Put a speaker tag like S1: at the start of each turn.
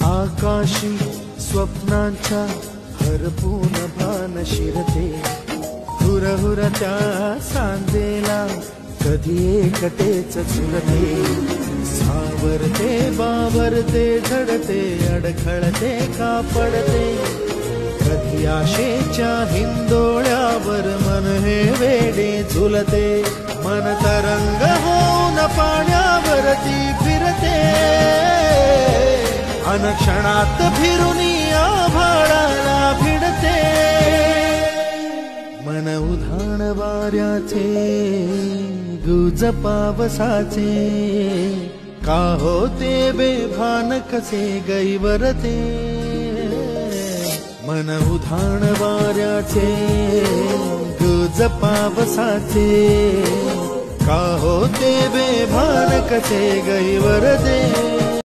S1: आकाशी स्वप्नांच्या हरपून भान शिरते, हुरहुरत्या सांजेला कधी एकटेच झुलते, सावरते बावरते झडते अडखळते का पडते, कधी आशेच्या हिंदोळ्यावर मन हे वेडे झुलते, मन तरंग होऊन पाण्यावरती फिरते, अनक्षणात फिरून आभाळाला भिडते, मन उधाण वाऱ्याचे गुज पावसाचे, का होते बेभान कसे गैवरते, मन उधाण वाऱ्याचे गुज पावसाचे, का होते बेभान कसे गैवरते।